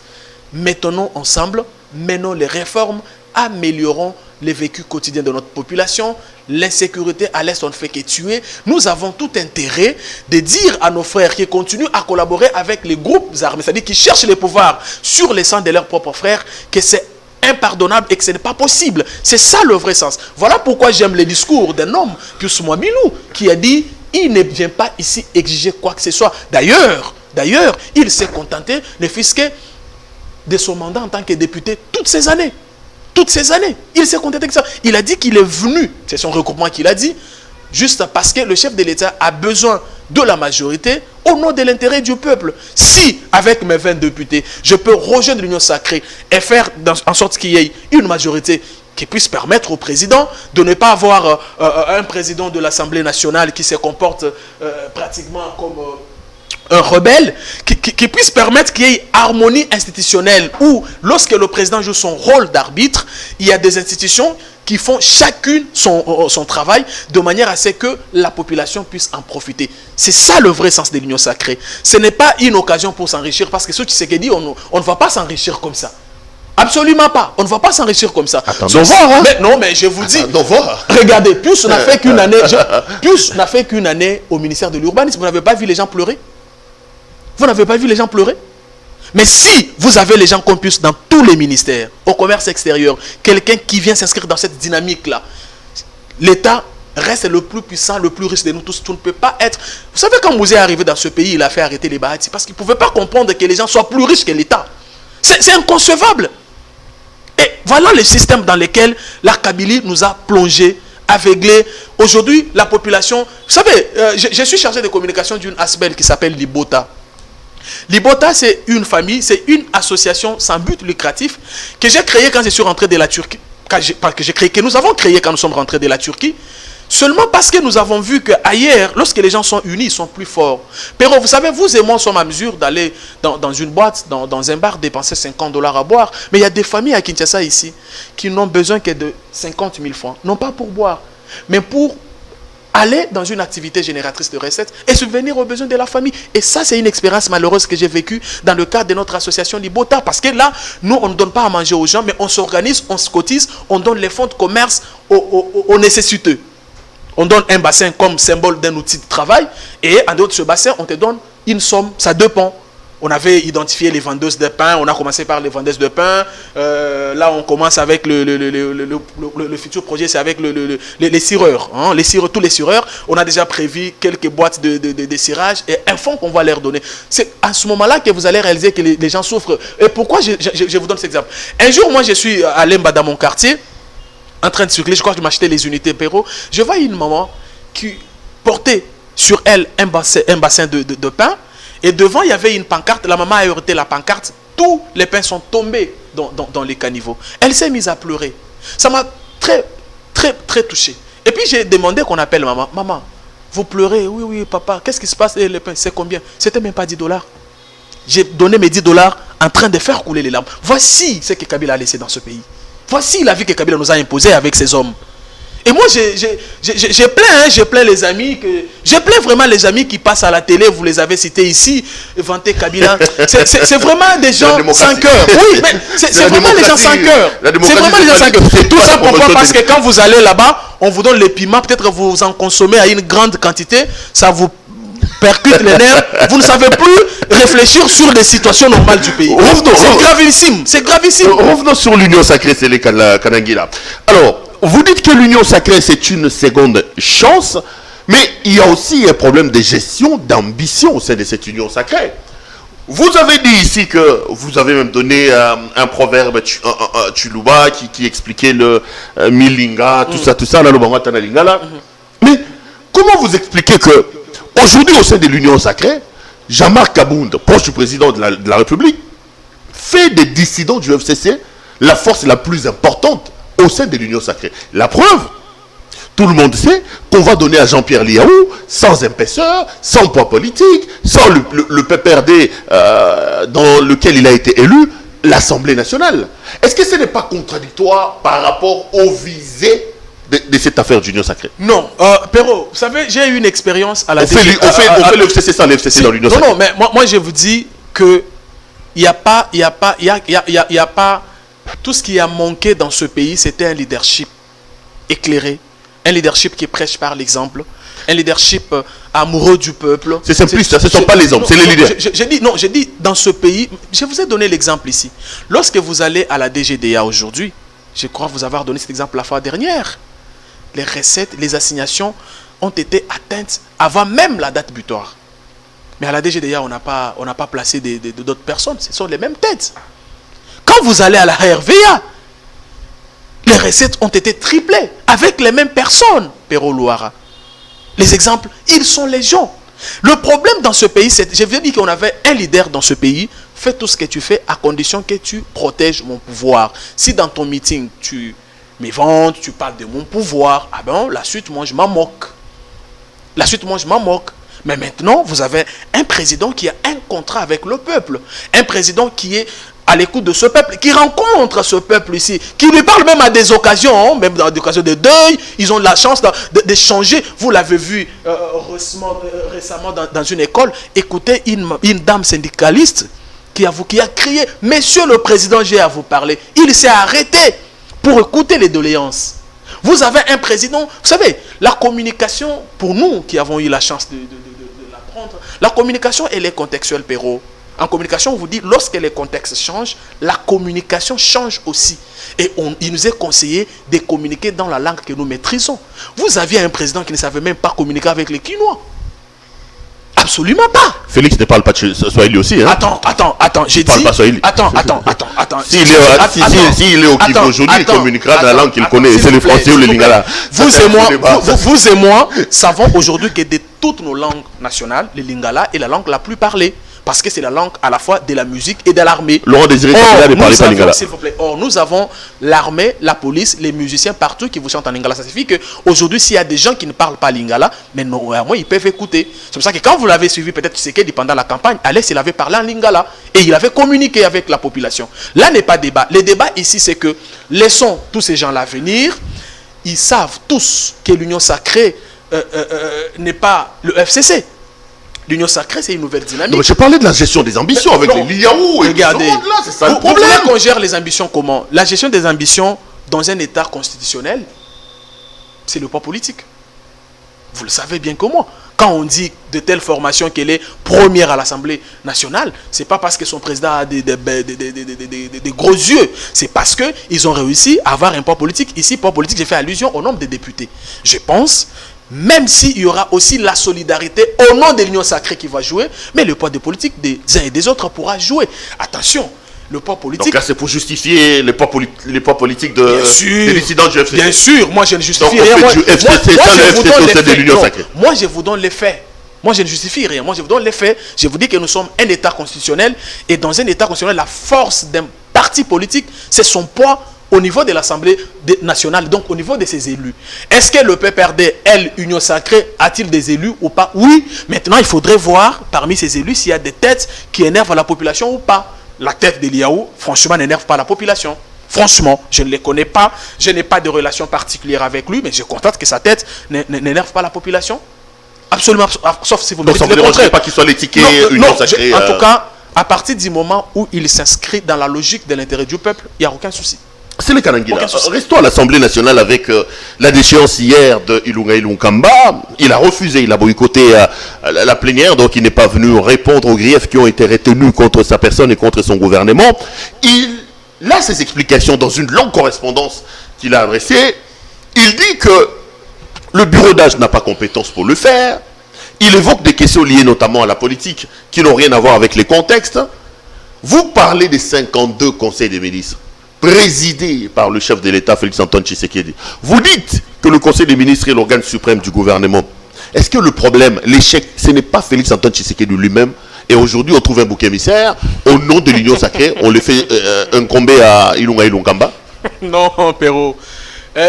mettons ensemble, menons les réformes, améliorons les vécus quotidiens de notre population. L'insécurité à l'Est, on ne fait que tuer. Nous avons tout intérêt de dire à nos frères qui continuent à collaborer avec les groupes armés, c'est-à-dire qui cherchent les pouvoirs sur les sangs de leurs propres frères, que c'est impardonnable et que ce n'est pas possible. C'est ça le vrai sens. Voilà pourquoi j'aime le discours d'un homme, Pius Mwamilou, qui a dit, il ne vient pas ici exiger quoi que ce soit. D'ailleurs, il s'est contenté, ne fût-ce que de son mandat en tant que député toutes ces années. Toutes ces années, il s'est contenté de ça. Il a dit qu'il est venu, c'est son regroupement qu'il a dit, juste parce que le chef de l'État a besoin de la majorité au nom de l'intérêt du peuple. Si, avec mes 20 députés, je peux rejoindre l'union sacrée et faire en sorte qu'il y ait une majorité qui puisse permettre au président de ne pas avoir un président de l'Assemblée nationale qui se comporte pratiquement comme un rebelle, qui puisse permettre qu'il y ait harmonie institutionnelle où, lorsque le président joue son rôle d'arbitre, il y a des institutions qui font chacune son travail de manière à ce que la population puisse en profiter. C'est ça le vrai sens de l'union sacrée. Ce n'est pas une occasion pour s'enrichir, parce que ce qui s'est dit, on ne va pas s'enrichir comme ça. Absolument pas. On ne va pas s'enrichir comme ça. Attendons voir, hein. Mais je vous dis, voir. Regardez, Pius n'a fait qu'une année. Pius n'a fait qu'une année au ministère de l'urbanisme. Vous n'avez pas vu les gens pleurer? Vous n'avez pas vu les gens pleurer? Mais si vous avez les gens comme Pius dans tous les ministères, au commerce extérieur, quelqu'un qui vient s'inscrire dans cette dynamique-là, l'État reste le plus puissant, le plus riche de nous tous. Tout ne peut pas être... Vous savez, quand Mouzé est arrivé dans ce pays, il a fait arrêter les Bahati parce qu'il ne pouvait pas comprendre que les gens soient plus riches que l'État. C'est inconcevable. Et voilà le système dans lequel la Kabylie nous a plongés, aveuglés. Aujourd'hui, la population... Vous savez, je suis chargé de communication d'une ASBEL qui s'appelle Libota. Libota, c'est une famille, c'est une association sans but lucratif que j'ai créée quand je suis rentré de la Turquie. Que nous avons créé quand nous sommes rentrés de la Turquie. Seulement parce que nous avons vu qu'ailleurs, lorsque les gens sont unis, ils sont plus forts. Pero, vous savez, vous et moi sommes à mesure d'aller dans une boîte, dans un bar, dépenser 50 $ à boire. Mais il y a des familles à Kinshasa ici qui n'ont besoin que de 50 000 francs. Non pas pour boire, mais pour aller dans une activité génératrice de recettes et subvenir aux besoins de la famille. Et ça, c'est une expérience malheureuse que j'ai vécue dans le cadre de notre association Libota. Parce que là, nous, on ne donne pas à manger aux gens, mais on s'organise, on se cotise, on donne les fonds de commerce aux nécessiteux. On donne un bassin comme symbole d'un outil de travail et en dehors de ce bassin, on te donne une somme. Ça dépend. On avait identifié les vendeuses de pain, on a commencé par les vendeuses de pain. Là, on commence avec le futur projet, c'est avec les cireurs. Hein, tous les cireurs. On a déjà prévu quelques boîtes de cirage et un fonds qu'on va leur donner. C'est à ce moment-là que vous allez réaliser que les gens souffrent. Et pourquoi je vous donne cet exemple? Un jour, moi, je suis à Lemba dans mon quartier, en train de circuler, je crois que je m'achetais les unités Perrault. Je vois une maman qui portait sur elle un bassin de pain. Et devant, il y avait une pancarte. La maman a heurté la pancarte. Tous les pains sont tombés dans les caniveaux. Elle s'est mise à pleurer. Ça m'a très, très, très touché. Et puis, j'ai demandé qu'on appelle maman. Maman, vous pleurez? Oui, oui, papa. Qu'est-ce qui se passe? Et les pains, c'est combien? C'était même pas 10 $. J'ai donné mes 10 $ en train de faire couler les larmes. Voici ce que Kabila a laissé dans ce pays. Voici la vie que Kabila nous a imposée avec ses hommes. Et moi, j'ai plaint les amis, j'ai plaint vraiment les amis qui passent à la télé, vous les avez cités ici, vanter Kabila. C'est vraiment des gens sans cœur. Oui, mais c'est vraiment des gens sans cœur. C'est vraiment des gens sans cœur. Tout ça pourquoi? Parce que quand vous allez là-bas, on vous donne les piments, peut-être vous en consommez à une grande quantité, ça vous percute les nerfs, vous ne savez plus réfléchir sur les situations normales du pays. C'est gravissime, c'est gravissime. Revenons sur l'union sacrée, c'est les Kanangila. Alors, vous dites que l'union sacrée, c'est une seconde chance, mais il y a aussi un problème de gestion, d'ambition au sein de cette union sacrée. Vous avez dit ici que vous avez même donné un proverbe Tshuluba qui expliquait le Milinga, tout ça, là, le Bangatana Lingala. Mais comment vous expliquez que aujourd'hui, au sein de l'Union sacrée, Jean-Marc Kabound, proche du président de la République, fait des dissidents du FCC la force la plus importante au sein de l'Union sacrée. La preuve, tout le monde sait qu'on va donner à Jean-Pierre Liaou, sans épaisseur, sans poids politique, sans le PPRD dans lequel il a été élu, l'Assemblée nationale. Est-ce que ce n'est pas contradictoire par rapport aux visées de cette affaire d'Union sacrée? Non, Perrault, vous savez, j'ai eu une expérience à la On fait le FCC sans le FCC dans l'Union sacrée. Non, mais moi je vous dis que il n'y a pas tout ce qui a manqué dans ce pays, c'était un leadership éclairé, un leadership qui prêche par l'exemple, un leadership amoureux du peuple. C'est simpliste, ce ne sont pas les hommes, c'est les leaders. J'ai dit dans ce pays, je vous ai donné l'exemple ici. Lorsque vous allez à la DGDA aujourd'hui, je crois vous avoir donné cet exemple la fois dernière, les recettes, les assignations ont été atteintes avant même la date butoir. Mais à la DGDA, on n'a pas placé d'autres personnes, ce sont les mêmes têtes. Quand vous allez à la RVA, les recettes ont été triplées avec les mêmes personnes, Perrault Louara. Les exemples, ils sont légion. Le problème dans ce pays, c'est, je viens dire qu'on avait un leader dans ce pays, fais tout ce que tu fais à condition que tu protèges mon pouvoir. Si dans ton meeting, tu m'éventes, tu parles de mon pouvoir, ah ben, la suite, moi, je m'en moque. Mais maintenant, vous avez un président qui a un contrat avec le peuple. Un président qui est à l'écoute de ce peuple, qui rencontre ce peuple ici, qui lui parle même à des occasions, même dans des occasions de deuil, ils ont la chance d'échanger. Vous l'avez vu récemment dans une école, écoutez une dame syndicaliste qui a crié « Monsieur le Président, j'ai à vous parler ». Il s'est arrêté pour écouter les doléances. Vous avez un président, vous savez, la communication, pour nous qui avons eu la chance de l'apprendre, la communication, elle est contextuelle, Perrault. En communication, on vous dit, lorsque les contextes changent, la communication change aussi. Et il nous est conseillé de communiquer dans la langue que nous maîtrisons. Vous aviez un président qui ne savait même pas communiquer avec les Quinois. Absolument pas. Félix ne parle pas de Swahili aussi. Hein? Attends, j'ai dit... Attends. S'il est au Kivu aujourd'hui, il communiquera dans la langue qu'il connaît. C'est le français ou le lingala. Vous et moi savons aujourd'hui que de toutes nos langues nationales, le lingala est la langue la plus parlée. Parce que c'est la langue à la fois de la musique et de l'armée. Laurent Désiré Kabila ne parlait pas lingala. S'il vous plaît. Or, nous avons l'armée, la police, les musiciens partout qui vous chantent en lingala. Ça signifie qu'aujourd'hui, s'il y a des gens qui ne parlent pas lingala, mais normalement, ils peuvent écouter. C'est pour ça que quand vous l'avez suivi, peut-être Tshisekedi pendant la campagne, Alès, il avait parlé en lingala. Et il avait communiqué avec la population. Là n'est pas débat. Le débat ici, c'est que laissons tous ces gens-là venir. Ils savent tous que l'Union sacrée n'est pas le FCC. L'Union sacrée, c'est une nouvelle dynamique. Non, mais je parlais de la gestion des ambitions avec les Liaou et regardez, tout ce monde-là, c'est ça le problème. Vous voulez qu'on gère les ambitions comment? La gestion des ambitions dans un État constitutionnel, c'est le poids politique. Vous le savez bien que moi. Quand on dit de telle formation qu'elle est première à l'Assemblée nationale, c'est pas parce que son président a des gros yeux. C'est parce qu'ils ont réussi à avoir un poids politique. Ici, poids politique, j'ai fait allusion au nombre de députés. Je pense... Même s'il y aura aussi la solidarité au nom de l'Union sacrée qui va jouer, mais le poids des politiques des uns et des autres pourra jouer. Attention, le poids politique... Donc là, c'est pour justifier les poids politiques des dissidents du FCC. Bien sûr, moi je ne justifie rien. Moi je vous donne les faits. Moi je ne justifie rien. Moi je vous donne les faits. Je vous dis que nous sommes un État constitutionnel et dans un État constitutionnel, la force d'un parti politique, c'est son poids au niveau de l'Assemblée nationale, donc au niveau de ses élus. Est-ce que le PPRD, Union sacrée, a-t-il des élus ou pas? Oui. Maintenant, il faudrait voir parmi ces élus s'il y a des têtes qui énervent la population ou pas. La tête de Liaou, franchement, n'énerve pas la population. Franchement, je ne les connais pas. Je n'ai pas de relation particulière avec lui, mais je constate que sa tête n'énerve pas la population. Absolument, sauf si vous me dites le contraire. Donc ça ne me dérangerait pas qu'il soit l'étiquette Union sacrée. En tout cas, à partir du moment où il s'inscrit dans la logique de l'intérêt du peuple, il n'y a aucun souci. C'est le Kanangila. Restons à l'Assemblée nationale avec la déchéance hier de Ilunga Ilunkamba. Il a refusé, il a boycotté la plénière, donc il n'est pas venu répondre aux griefs qui ont été retenus contre sa personne et contre son gouvernement. Il a ses explications dans une longue correspondance qu'il a adressée. Il dit que le bureau d'âge n'a pas compétence pour le faire, Il évoque des questions liées notamment à la politique, qui n'ont rien à voir avec les contextes. Vous parlez des 52 conseils des ministres, présidés par le chef de l'État, Félix-Antoine Tshisekedi. Vous dites que le conseil des ministres est l'organe suprême du gouvernement. Est-ce que le problème, l'échec, ce n'est pas Félix-Antoine Tshisekedi lui-même? Et aujourd'hui, on trouve un bouc émissaire, au nom de l'Union sacrée, on le fait incomber à Ilunga Ilunkamba? Non, Perrault.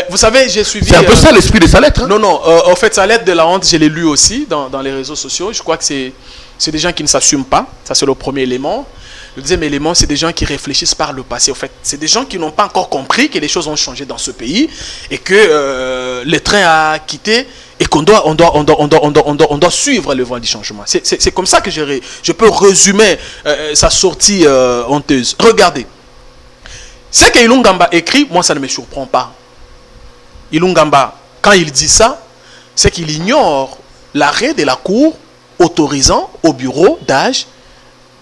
Vous savez, j'ai suivi... C'est un peu ça l'esprit de sa lettre. Hein? Non, non. En fait, sa lettre de la honte, je l'ai lu aussi dans les réseaux sociaux. Je crois que c'est des gens qui ne s'assument pas. Ça, c'est le premier élément. Le deuxième élément, c'est des gens qui réfléchissent par le passé. En fait, c'est des gens qui n'ont pas encore compris que les choses ont changé dans ce pays et que le train a quitté et qu'on doit suivre le vent du changement. C'est comme ça que je peux résumer sa sortie honteuse. Regardez. Ce que Ilungamba écrit, moi, ça ne me surprend pas. Ilungamba, quand il dit ça, c'est qu'il ignore l'arrêt de la Cour autorisant au bureau d'âge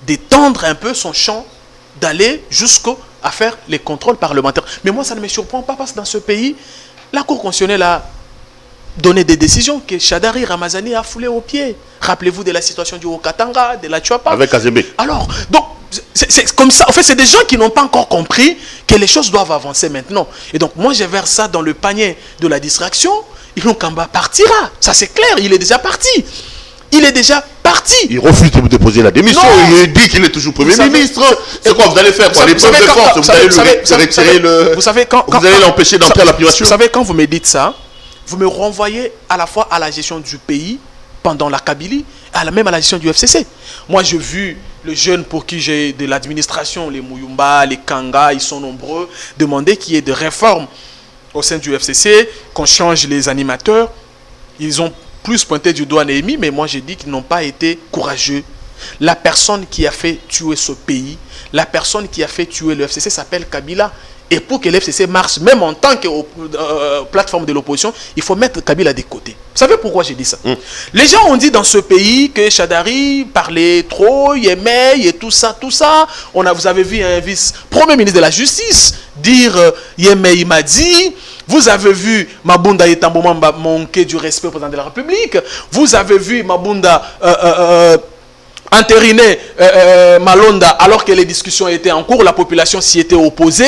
d'étendre un peu son champ, d'aller jusqu'à faire les contrôles parlementaires. Mais moi, ça ne me surprend pas parce que dans ce pays, la Cour constitutionnelle a donné des décisions que Shadari Ramazani a foulé aux pieds. Rappelez-vous de la situation du Haut-Katanga, de la Tchouapa. Avec Azembe. Alors, donc, c'est comme ça. En fait, c'est des gens qui n'ont pas encore compris que les choses doivent avancer maintenant. Et donc, moi, je verse ça dans le panier de la distraction. Ilunkamba partira. Ça, c'est clair. Il est déjà parti. Il est déjà parti. Il refuse de déposer la démission. Non. Il dit qu'il est toujours Premier ministre. C'est quoi vous allez faire quoi? L'épreuve de force, vous allez l'empêcher d'entrer à la primature. Vous savez, quand vous me dites ça, vous me renvoyez à la fois à la gestion du pays pendant la Kabylie, même à la gestion du FCC. Moi, j'ai vu les jeunes pour qui j'ai de l'administration, les Mouyumba, les Kanga, ils sont nombreux, demander qu'il y ait des réformes au sein du FCC, qu'on change les animateurs. Ils ont plus pointé du doigt Néhémie, mais moi j'ai dit qu'ils n'ont pas été courageux. La personne qui a fait tuer ce pays, la personne qui a fait tuer le FCC s'appelle Kabila. Et pour que le FCC marche, même en tant que plateforme de l'opposition, il faut mettre Kabila de côté. Vous savez pourquoi j'ai dit ça? Les gens ont dit dans ce pays que Shadari parlait trop, il aimait, et tout ça, tout ça. Vous avez vu un vice-premier ministre de la Justice dire Yemé, il m'a dit. Vous avez vu Mabunda Etambomamba manquer du respect au président de la République. Vous avez vu Mabunda entériner Malonda alors que les discussions étaient en cours, la population s'y était opposée.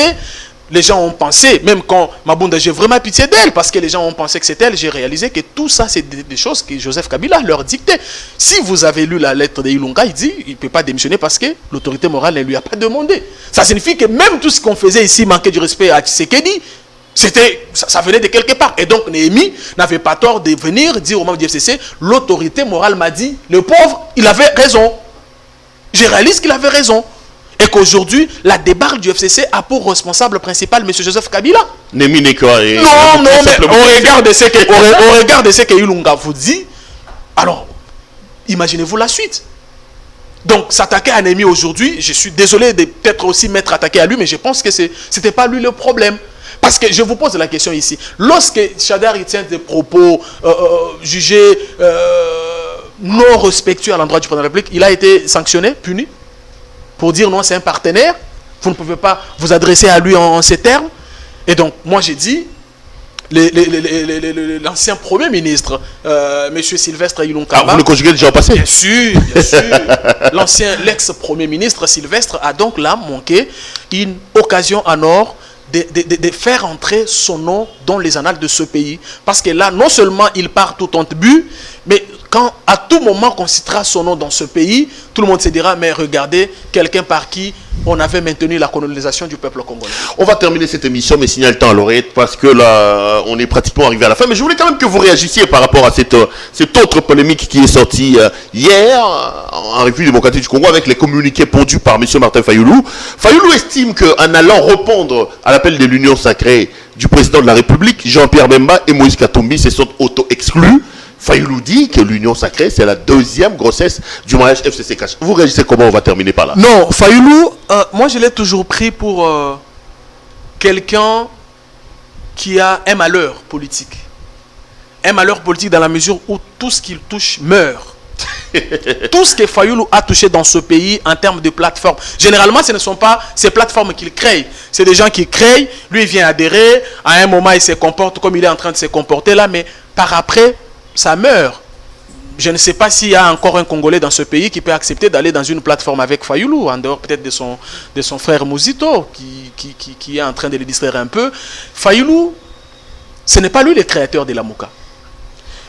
Les gens ont pensé, même quand Mabunda, j'ai vraiment pitié d'elle, parce que les gens ont pensé que c'est elle, j'ai réalisé que tout ça, c'est des choses que Joseph Kabila leur dictait. Si vous avez lu la lettre de Ilunga, il dit il ne peut pas démissionner parce que l'autorité morale ne lui a pas demandé. Ça signifie que même tout ce qu'on faisait ici manquait du respect à Tshisekedi. Ça venait de quelque part. Et donc Néhémie n'avait pas tort de venir dire au membre du FCC, l'autorité morale m'a dit, le pauvre, il avait raison. Je réalise qu'il avait raison. Et qu'aujourd'hui, la débarque du FCC a pour responsable principal M. Joseph Kabila. Néhémie n'est quoi? Non, mais on regarde ce que Ilunga vous dit. Alors, imaginez-vous la suite. Donc, s'attaquer à Néhémie aujourd'hui, je suis désolé de peut-être aussi m'être attaqué à lui, mais je pense que ce n'était pas lui le problème. Parce que je vous pose la question ici. Lorsque Shadari tient des propos jugés non respectueux à l'endroit du président de la République, il a été sanctionné, puni, pour dire non, c'est un partenaire. Vous ne pouvez pas vous adresser à lui en ces termes. Et donc, moi j'ai dit, l'ancien Premier ministre, M. Sylvestre Ilunkamba... Ah, vous le conjuguez déjà au passé? Bien sûr, bien sûr. L'ex-Premier ministre Sylvestre a donc là manqué une occasion en or de faire entrer son nom dans les annales de ce pays. Parce que là, non seulement il part tout en but, mais quand à tout moment qu'on citera son nom dans ce pays, tout le monde se dira, mais regardez, quelqu'un par qui on avait maintenu la colonisation du peuple congolais. On va terminer cette émission, mais signale le temps à l'oreillette, parce que là, on est pratiquement arrivé à la fin. Mais je voulais quand même que vous réagissiez par rapport à cette autre polémique qui est sortie hier, en République démocratique du Congo, avec les communiqués pondus par M. Martin Fayoulou. Fayoulou estime qu'en allant répondre à l'appel de l'Union sacrée du président de la République, Jean-Pierre Bemba et Moïse Katumbi se sont auto-exclus. Fayoulou dit que l'union sacrée, c'est la deuxième grossesse du mariage FCC-Cash. Vous réagissez comment? On va terminer par là. Non, Fayoulou, moi je l'ai toujours pris pour quelqu'un qui a un malheur politique. Un malheur politique dans la mesure où tout ce qu'il touche meurt. Tout ce que Fayoulou a touché dans ce pays en termes de plateformes, généralement ce ne sont pas ces plateformes qu'il crée. C'est des gens qui créent, lui il vient adhérer, à un moment il se comporte comme il est en train de se comporter là, mais par après, ça meurt. Je ne sais pas s'il y a encore un Congolais dans ce pays qui peut accepter d'aller dans une plateforme avec Fayoulou, en dehors peut-être de son frère Mouzito, qui est en train de le distraire un peu. Fayoulou, ce n'est pas lui le créateur de la Mouka.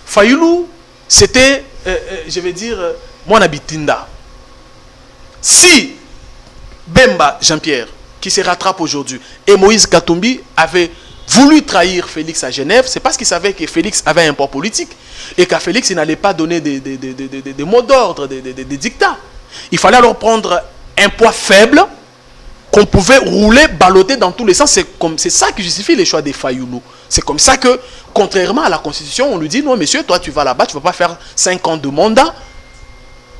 Fayoulou, c'était, je vais dire, mon habitinda. Si Bemba Jean-Pierre, qui se rattrape aujourd'hui, et Moïse Katumbi avait voulu trahir Félix à Genève, c'est parce qu'il savait que Félix avait un poids politique et qu'à Félix, il n'allait pas donner des mots d'ordre, des dictats. Il fallait alors prendre un poids faible qu'on pouvait rouler, balloter dans tous les sens. C'est ça qui justifie les choix des Fayoulou. C'est comme ça que, contrairement à la Constitution, on lui dit, non monsieur, toi tu vas là-bas, tu ne vas pas faire 5 ans de mandat,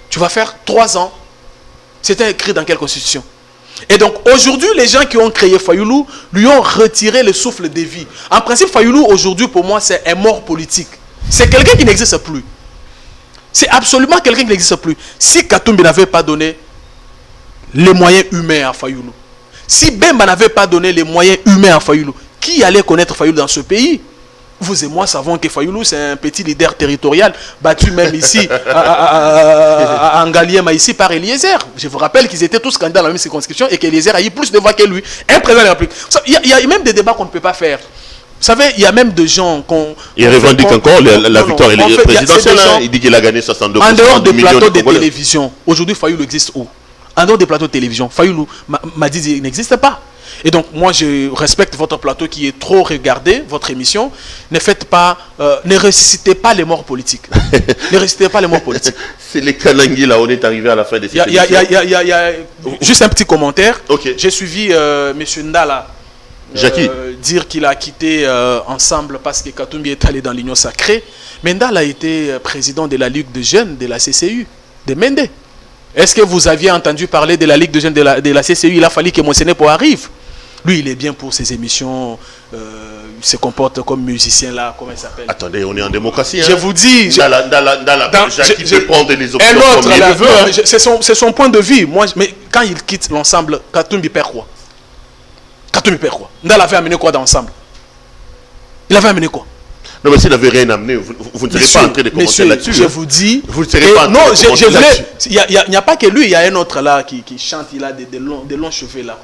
tu vas faire 3 ans. C'était écrit dans quelle Constitution? Et donc aujourd'hui, les gens qui ont créé Fayoulou lui ont retiré le souffle de vie. En principe, Fayoulou aujourd'hui pour moi c'est un mort politique. C'est quelqu'un qui n'existe plus. C'est absolument quelqu'un qui n'existe plus. Si Katumbi n'avait pas donné les moyens humains à Fayoulou, si Bemba n'avait pas donné les moyens humains à Fayoulou, qui allait connaître Fayoulou dans ce pays? Vous et moi savons que Fayoulou c'est un petit leader territorial battu même ici à Ngaliema ici par Eliezer. Je vous rappelle qu'ils étaient tous candidats dans la même circonscription et qu'Eliezer a eu plus de voix que lui. Un président de la République. Il y a même des débats qu'on ne peut pas faire. Vous savez, il y a même des gens qu'on... Il revendique encore la victoire présidentielle. Il dit qu'il a gagné 62%. En dehors des plateaux de télévision, aujourd'hui Fayoulou existe où? En dehors des plateaux de télévision, Fayoulou m'a dit qu'il n'existe pas. Et donc, moi, je respecte votre plateau qui est trop regardé, votre émission. Ne faites pas, ne ressuscitez pas les morts politiques. Ne ressuscitez pas les morts politiques. C'est les Kanangui, là, on est arrivé à la fin de cette émission. Il y a juste un petit commentaire. Okay. J'ai suivi M. Ndala dire qu'il a quitté Ensemble parce que Katumbi est allé dans l'Union sacrée. Mais Ndala a été président de la Ligue de jeunes de la CCU, de Mende. Est-ce que vous aviez entendu parler de la Ligue de jeunes de la CCU? Il a fallu que Monsenepo arrive. Lui, il est bien pour ses émissions. Il se comporte comme musicien là. Comment il s'appelle? Attendez, on est en démocratie. Je vous dis. Jackie peut prendre les options comme il veut. C'est son point de vue. Moi, mais quand il quitte l'Ensemble, Katumbi perd quoi? Katumbi perd quoi? Ndala avait amené quoi dans l'Ensemble? Il avait amené quoi? Non, mais s'il n'avait rien amené, vous ne serez pas en train de commenter là-dessus. Je vous dis. Vous ne serez pas en train de commenter là-dessus. Il n'y a pas que lui, il y a un autre là qui chante, il a des longs cheveux là.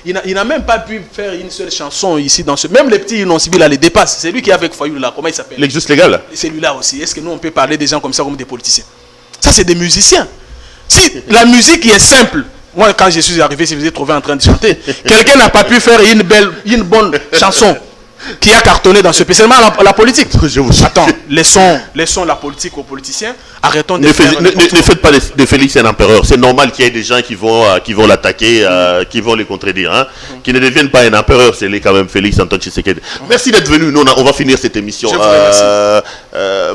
Il n'a même pas pu faire une seule chanson ici dans ce. Même les petits non civils là les dépassent. C'est lui qui est avec Fayoulou là. Comment il s'appelle? L'ex légal. C'est lui là aussi. Est-ce que nous on peut parler des gens comme ça comme des politiciens? Ça c'est des musiciens. Si la musique est simple. Moi quand je suis arrivé, si vous êtes trouvé en train de chanter, quelqu'un n'a pas pu faire une bonne chanson qui a cartonné dans ce pays. Seulement la politique. Attends, laissons la politique aux politiciens. Arrêtons de ne faites pas de Félix un empereur. C'est normal qu'il y ait des gens qui vont l'attaquer, qui vont les contredire. Hein? Qui ne deviennent pas un empereur. C'est quand même Félix Antoine Tshisekedi. Merci d'être venu. Nous, on va finir cette émission.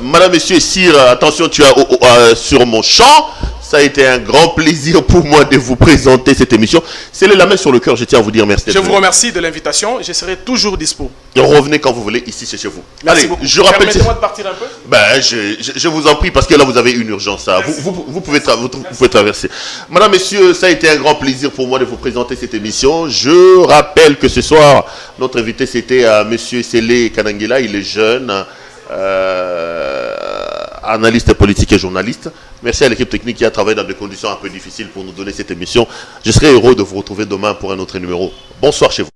Madame, Monsieur Sire, attention, tu as sur mon champ. Ça a été un grand plaisir pour moi de vous présenter cette émission. C'est la main sur le cœur, je tiens à vous dire merci. Je vous remercie de l'invitation, je serai toujours dispo. Et revenez quand vous voulez, ici c'est chez vous. Merci beaucoup. Permettez-moi de partir un peu. Ben, je vous en prie, parce que là vous avez une urgence. Vous pouvez traverser. Madame, Messieurs, ça a été un grand plaisir pour moi de vous présenter cette émission. Je rappelle que ce soir, notre invité c'était Monsieur Sélé Kanangela, il est jeune. Analyste politique et journaliste. Merci à l'équipe technique qui a travaillé dans des conditions un peu difficiles pour nous donner cette émission. Je serai heureux de vous retrouver demain pour un autre numéro. Bonsoir chez vous.